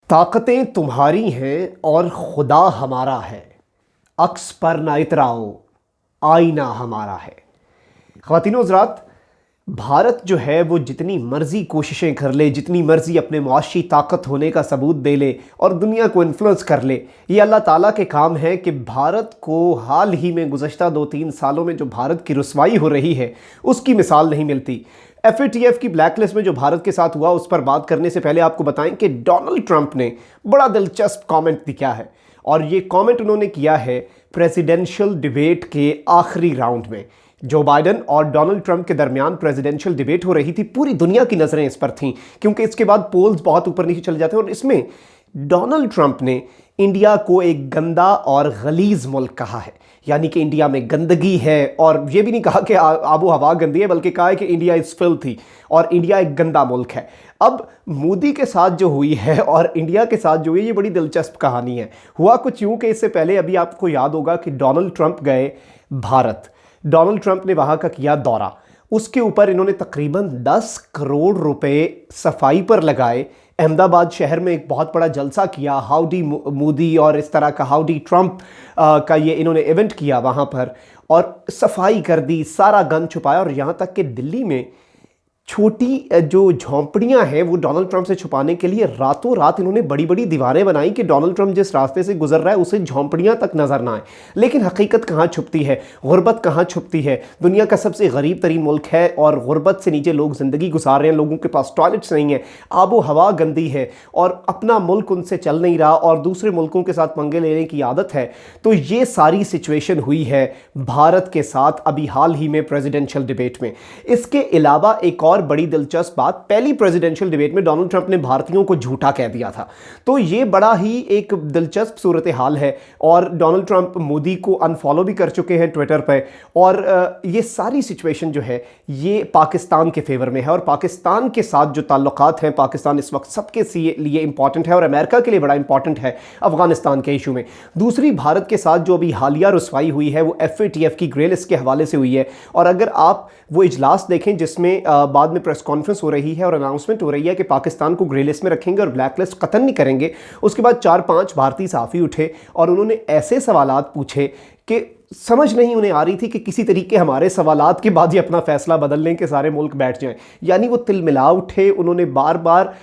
ताकतें तुम्हारी हैं और खुदा हमारा है, अक्स पर ना इतराओ, आईना हमारा है। ख़वातीन व हज़रात, भारत जो है वो जितनी मर्ज़ी कोशिशें कर ले, जितनी मर्ज़ी अपने मुआशी ताकत होने का सबूत दे ले और दुनिया को इन्फ्लुएंस कर ले, ये अल्लाह ताला के काम है कि भारत को हाल ही में गुज़श्ता 2-3 सालों में जो भारत की रुसवाई हो रही है उसकी मिसाल नहीं मिलती। FATF की ब्लैक लिस्ट में जो भारत के साथ हुआ उस पर बात करने से पहले आपको बताएं कि डोनाल्ड ट्रंप ने बड़ा दिलचस्प कमेंट दिया है और ये कमेंट उन्होंने किया है प्रेसिडेंशियल डिबेट के आखिरी राउंड में। जो बाइडन और डोनाल्ड ट्रंप के दरमियान प्रेसिडेंशियल डिबेट हो रही थी, पूरी दुनिया की नज़रें इस पर थीं क्योंकि इसके बाद पोल्स बहुत ऊपर नीचे चले जाते हैं और इसमें डोनाल्ड ट्रंप ने इंडिया को एक गंदा और गलीज मुल्क कहा है, यानी कि इंडिया में गंदगी है। और ये भी नहीं कहा कि आबो हवा गंदी है, बल्कि कहा है कि इंडिया इज़ फिल्थी और इंडिया एक गंदा मुल्क है। अब मोदी के साथ जो हुई है और इंडिया के साथ जो हुई है, ये बड़ी दिलचस्प कहानी है। हुआ कुछ यूँ कि इससे पहले अभी आपको याद होगा कि डोनाल्ड ट्रंप गए भारत, डोनाल्ड ट्रंप ने वहाँ का किया दौरा, उसके ऊपर इन्होंने तकरीबन 10 करोड़ रुपए सफाई पर लगाए। अहमदाबाद शहर में एक बहुत बड़ा जलसा किया, हाउडी मोदी और इस तरह का हाउडी ट्रंप का ये इन्होंने इवेंट किया वहाँ पर और सफाई कर दी, सारा गंद छुपाया। और यहाँ तक कि दिल्ली में छोटी जो झोंपड़ियां हैं वो डोनाल्ड ट्रंप से छुपाने के लिए रातों रात इन्होंने बड़ी बड़ी दीवारें बनाई कि डोनाल्ड ट्रंप जिस रास्ते से गुजर रहा है उसे झोंपड़ियां तक नजर ना आए। लेकिन हकीकत कहाँ छुपती है, गुर्बत कहाँ छुपती है। दुनिया का सबसे गरीब तरीन मुल्क है और गुर्बत से नीचे लोग ज़िंदगी गुजार रहे हैं, लोगों के पास टॉयलेट्स नहीं है, आबो हवा गंदी है और अपना मुल्क उनसे चल नहीं रहा और दूसरे मुल्कों के साथ पंगे लेने की आदत है। तो ये सारी सिचुएशन हुई है भारत के साथ अभी हाल ही में प्रेसिडेंशियल डिबेट में। इसके अलावा एक और बड़ी दिलचस्प बात, पहली प्रेसिडेंशियल डिबेट में डोनाल्ड ट्रंप ने भारतीयों को झूठा कह दिया था। तो ये बड़ा ही एक दिलचस्प सूरत हाल है और डोनाल्ड ट्रंप मोदी को अनफॉलो भी कर चुके हैं ट्विटर पे। और ये सारी सिचुएशन जो है ये पाकिस्तान के फेवर में है और पाकिस्तान के साथ जो ताल्लुकात हैं, पाकिस्तान इस वक्त सबके लिए इंपॉर्टेंट है और अमेरिका के लिए बड़ा इंपॉर्टेंट है अफगानिस्तान के इशू में। दूसरी, भारत के साथ जो अभी हालिया रुसवाई हुई है वो FATF की ग्रे लिस्ट के हवाले से हुई है। और अगर आप वो इजलास देखें जिसमें बाद में प्रेस कॉन्फ्रेंस हो रही है और अनाउंसमेंट हो रही है कि पाकिस्तान को ग्रे लिस्ट में रखेंगे और ब्लैक लिस्ट कतई नहीं करेंगे, उसके बाद 4-5 भारतीय सहाफ़ी उठे और उन्होंने ऐसे सवालात पूछे कि समझ नहीं उन्हें आ रही थी कि किसी तरीके हमारे सवालात के बाद ही अपना फैसला बदल लें कि सारे मुल्क बैठ जाएं। यानी वो तिलमिला उठे, उन्होंने बार बार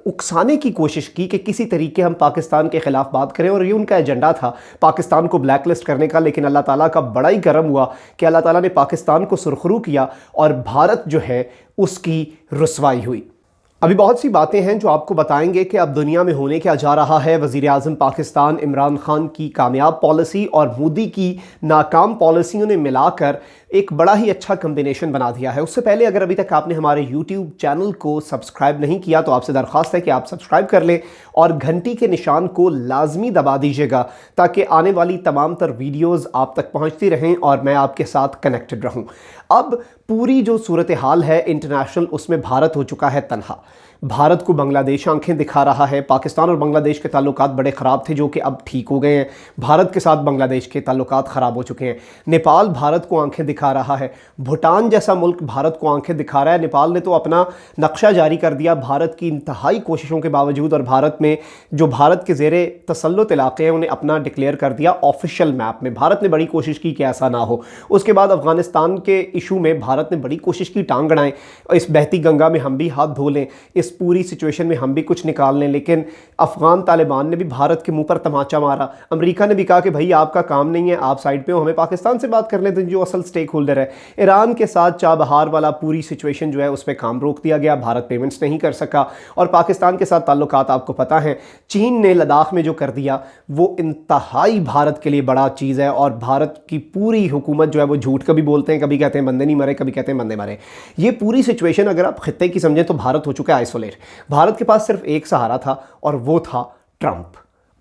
उकसाने की कोशिश की कि किसी तरीके हम पाकिस्तान के ख़िलाफ़ बात करें और ये उनका एजेंडा था पाकिस्तान को ब्लैक लिस्ट करने का। लेकिन अल्लाह ताला का बड़ा ही करम हुआ कि अल्लाह ताला ने पाकिस्तान को सुरखरू किया और भारत जो है उसकी रुसवाई हुई। अभी बहुत सी बातें हैं जो आपको बताएंगे कि अब दुनिया में होने क्या जा रहा है। वज़ीर आज़म पाकिस्तान इमरान खान की कामयाब पॉलिसी और मोदी की नाकाम पॉलिसियों ने मिलाकर एक बड़ा ही अच्छा कम्बिनेशन बना दिया है। उससे पहले अगर अभी तक आपने हमारे YouTube चैनल को सब्सक्राइब नहीं किया तो आपसे दरख्वास्त है कि आप सब्सक्राइब कर लें और घंटी के निशान को लाजमी दबा दीजिएगा ताकि आने वाली तमाम तर वीडियोज़ आप तक पहुँचती रहें और मैं आपके साथ कनेक्टेड रहूँ। अब पूरी जो सूरत हाल है इंटरनेशनल, उसमें भारत हो चुका है तन्हा। भारत को बांग्लादेश आंखें दिखा रहा है। पाकिस्तान और बांग्लादेश के ताल्लुकात बड़े ख़राब थे जो कि अब ठीक हो गए हैं। भारत के साथ बांग्लादेश के ताल्लुकात ख़राब हो चुके हैं। नेपाल भारत को आंखें दिखा रहा है। भूटान जैसा मुल्क भारत को आंखें दिखा रहा है। नेपाल ने तो अपना नक्शा जारी कर दिया भारत की इंतहाई कोशिशों के बावजूद और भारत में जो भारत के ज़ेरे तसल्लुत इलाके हैं उन्हें अपना डिक्लेयर कर दिया ऑफिशियल मैप में। भारत ने बड़ी कोशिश की कि ऐसा ना हो। उसके बाद अफगानिस्तान के इशू में भारत ने बड़ी कोशिश की टांग अड़ाएं, इस बहती गंगा में हम भी हाथ धो लें, इस पूरी सिचुएशन में हम भी कुछ निकाल लें। लेकिन अफगान तालिबान ने भी भारत के मुंह पर तमाचा मारा। अमेरिका ने भी कहा कि भाई आपका काम नहीं है, आप साइड पे हो, हमें पाकिस्तान से बात करने दें जो असल स्टेक होल्डर है। ईरान के साथ चाबहार वाला पूरी सिचुएशन जो है उस पर काम रोक दिया गया, भारत पेमेंट्स नहीं कर सका। और पाकिस्तान के साथ ताल्लुकात आपको पता है, चीन ने लद्दाख में जो कर दिया वो इंतहाई भारत के लिए बड़ा चीज़ है। और भारत की पूरी हुकूमत जो है वो झूठ कभी बोलते हैं, कभी कहते हैं बंदे नहीं मरे, कभी कहते हैं बंदे मरे। ये पूरी सिचुएशन अगर आप खित्ते की समझें तो भारत हो चुका है आइसोलेट। भारत के पास सिर्फ एक सहारा था और वो था ट्रंप।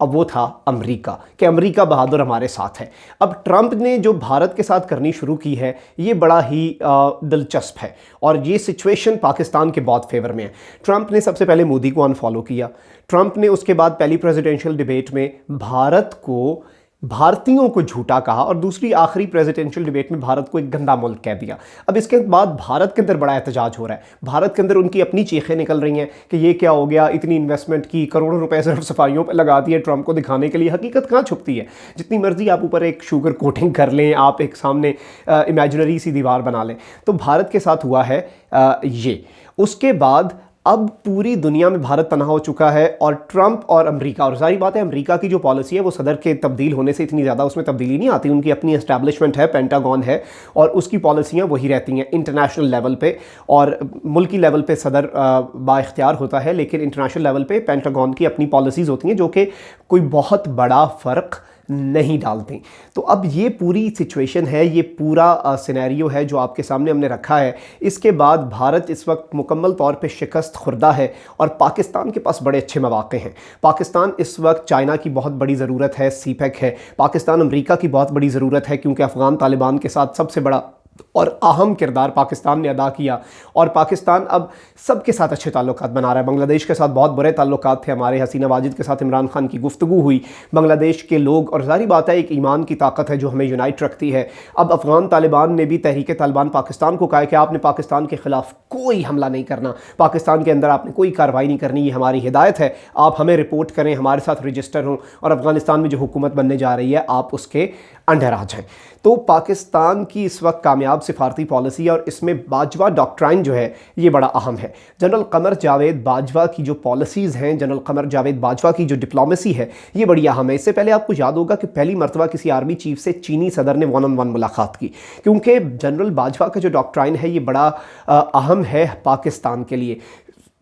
अब वो था अमेरिका, कि अमेरिका बहादुर हमारे साथ है। अब ट्रंप ने जो भारत के साथ करनी शुरू की है ये बड़ा ही दिलचस्प है और ये सिचुएशन पाकिस्तान के बहुत फेवर में है। ट्रंप ने सबसे पहले मोदी को अनफॉलो किया। ट्रंप ने उसके बाद पहली प्रेसिडेंशियल डिबेट में भारत को भारतीयों को झूठा कहा और दूसरी आखिरी प्रेसिडेंशियल डिबेट में भारत को एक गंदा मुल्क कह दिया। अब इसके बाद भारत के अंदर बड़ा एहतजाज हो रहा है, भारत के अंदर उनकी अपनी चीखें निकल रही हैं कि ये क्या हो गया, इतनी इन्वेस्टमेंट की, करोड़ों रुपए सिर्फ सफाइयों पर लगा दिए ट्रंप को दिखाने के लिए। हकीकत कहाँ छुपती है? जितनी मर्जी आप ऊपर एक शुगर कोटिंग कर लें, आप एक सामने इमेजिनरी सी दीवार बना लें, तो भारत के साथ हुआ है ये। उसके बाद अब पूरी दुनिया में भारत तनहा हो चुका है और ट्रंप और अमेरिका, और सारी बात है अमेरिका की जो पॉलिसी है वो सदर के तब्दील होने से इतनी ज़्यादा उसमें तब्दीली नहीं आती, उनकी अपनी एस्टैब्लिशमेंट है, पेंटागन है और उसकी पॉलिसियाँ वही रहती हैं इंटरनेशनल लेवल पे। और मुल्की लेवल पे सदर बाइख्तियार होता है, लेकिन इंटरनेशनल लेवल पे पेंटागन की अपनी पॉलिसीज़ होती हैं जो कि कोई बहुत बड़ा फ़र्क नहीं डालते। तो अब ये पूरी सिचुएशन है, ये पूरा सिनेरियो है जो आपके सामने हमने रखा है। इसके बाद भारत इस वक्त मुकम्मल तौर पे शिकस्त खुर्दा है और पाकिस्तान के पास बड़े अच्छे मौके हैं। पाकिस्तान इस वक्त चाइना की बहुत बड़ी ज़रूरत है, सीपेक है, पाकिस्तान अमेरिका की बहुत बड़ी ज़रूरत है क्योंकि अफ़गान तालिबान के साथ सबसे बड़ा और अहम किरदार पाकिस्तान ने अदा किया और पाकिस्तान अब सबके साथ अच्छे ताल्लुकात बना रहा है। बांग्लादेश के साथ बहुत बुरे ताल्लुकात थे हमारे, हसीना वाजिद के साथ इमरान खान की गुफ्तगू हुई, बांग्लादेश के लोग, और जारी बात है एक ईमान की ताकत है जो हमें यूनाइट रखती है। अब अफ़गान तालिबान ने भी, तहरीक तालिबान पाकिस्तान को कहा है कि आपने पाकिस्तान के ख़िलाफ़ कोई हमला नहीं करना, पाकिस्तान के अंदर आपने कोई कार्रवाई नहीं करनी, ये हमारी हिदायत है, आप हमें रिपोर्ट करें, हमारे साथ रजिस्टर हों और अफ़गानिस्तान में जो हुकूमत बनने जा रही है आप उसके अंडर आ जाएँ। तो पाकिस्तान की इस वक्त कामयाब सिफारती पॉलिसी है और इसमें बाजवा डॉक्ट्राइन जो है ये बड़ा अहम है। जनरल कमर जावेद बाजवा की जो पॉलिसीज़ हैं, जनरल कमर जावेद बाजवा की जो डिप्लोमेसी है ये बड़ी अहम है। इससे पहले आपको याद होगा कि पहली मरतबा किसी आर्मी चीफ से चीनी सदर ने 1-on-1 मुलाकात की, क्योंकि जनरल बाजवा का जो डॉक्ट्राइन है ये बड़ा अहम है पाकिस्तान के लिए।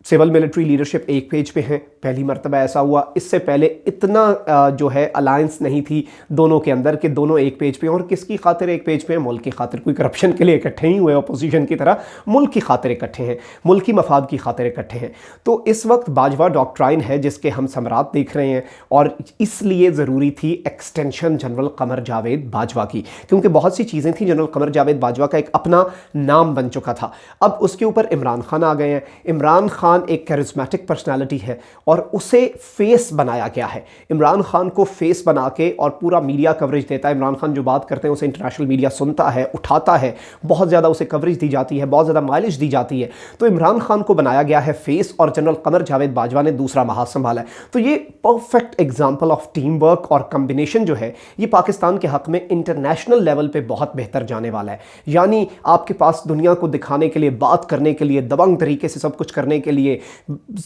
सिविल मिलिट्री लीडरशिप एक पेज पे है, पहली मरतबा ऐसा हुआ। इससे पहले इतना जो है अलायंस नहीं थी दोनों के अंदर कि दोनों एक पेज पे, और किसकी खातिर एक पेज पे हैं? मुल्क की खातिर। कोई करप्शन के लिए इकट्ठे नहीं हुए अपोजिशन की तरह, मुल्क की खातिर इकट्ठे हैं, मुल्की मफाद की खातिर इकट्ठे हैं। तो इस वक्त बाजवा डॉक्ट्राइन है जिसके हम समरात देख रहे हैं और इसलिए ज़रूरी थी एक्सटेंशन जनरल कमर जावेद बाजवा की, क्योंकि बहुत सी चीज़ें थी। जनरल कमर जावेद बाजवा का एक अपना नाम बन चुका था, अब उसके ऊपर इमरान खान आ गए हैं। इमरान खान एक कैरिस्मेटिक पर्सनालिटी है और उसे फेस बनाया गया है। इमरान खान को फेस बना के और पूरा मीडिया कवरेज देता है। इमरान खान जो बात करते हैं उसे इंटरनेशनल मीडिया सुनता है, उठाता है, बहुत ज़्यादा उसे कवरेज दी जाती है, बहुत ज़्यादा माइलेज दी जाती है। तो इमरान खान को बनाया गया है फेस और जनरल कमर जावेद बाजवा ने दूसरा महाज संभाला है। तो ये perfect example of team work और कम्बिनेशन जो है ये पाकिस्तान के हक़ में इंटरनेशनल लेवल पर बहुत बेहतर जाने वाला है। यानी आपके पास दुनिया को दिखाने के लिए, बात करने के लिए, दबंग तरीके से सब कुछ करने के लिए,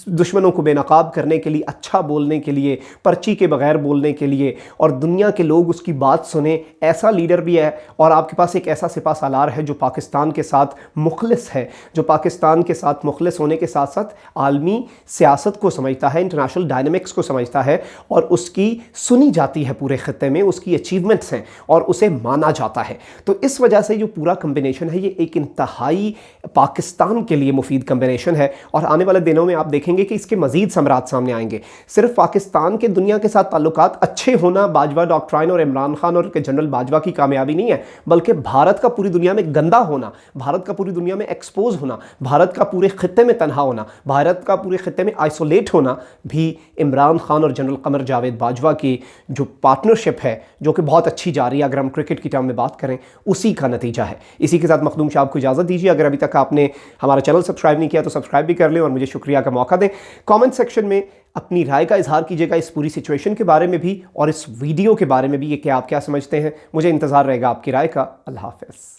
दुश्मनों को बेनकाब करने के लिए, अच्छा बोलने के लिए, पर्ची के बगैर बोलने के लिए, और दुनिया के लोग उसकी बात सुने, ऐसा लीडर भी है। और आपके पास एक ऐसा सिपा सालार है जो पाकिस्तान के साथ मुखलिस है, जो पाकिस्तान के साथ मुखलिस होने के साथ साथ आलमी सियासत को समझता है, इंटरनेशनल डायनामिक्स को समझता है और उसकी सुनी जाती है पूरे खित्ते में, उसकी अचीवमेंट्स हैं और उसे माना जाता है। तो इस वजह से जो पूरा कम्बिनेशन है ये एक इंतहाई पाकिस्तान के लिए मुफीद कम्बिनेशन है और आने वाले दिनों में आप देखेंगे कि इसके मजीद समरात सामने आएंगे। सिर्फ पाकिस्तान के दुनिया के साथ ताल्लुकात अच्छे होना बाजवा डॉक्ट्राइन और इमरान खान और जनरल बाजवा की कामयाबी नहीं है, बल्कि भारत का पूरी दुनिया में गंदा होना, भारत का पूरी दुनिया में एक्सपोज होना, भारत का पूरे खित्ते में तनहा होना, भारत का पूरे खित्ते में आइसोलेट होना भी इमरान खान और जनरल कमर जावेद बाजवा की जो पार्टनरशिप है, जो कि बहुत अच्छी जा रही है, अगर हम क्रिकेट की टर्म में बात करें, उसी का नतीजा है। इसी के साथ मखदूम शाह को इजाज़त दीजिए। अगर अभी तक आपने हमारा चैनल सब्सक्राइब नहीं किया तो सब्सक्राइब भी कर लें और मुझे शुक्रिया का मौका दें। कमेंट सेक्शन में अपनी राय का इजहार कीजिएगा इस पूरी सिचुएशन के बारे में भी और इस वीडियो के बारे में भी, ये कि आप क्या समझते हैं। मुझे इंतज़ार रहेगा आपकी राय का। अल्लाह हाफ़िज़।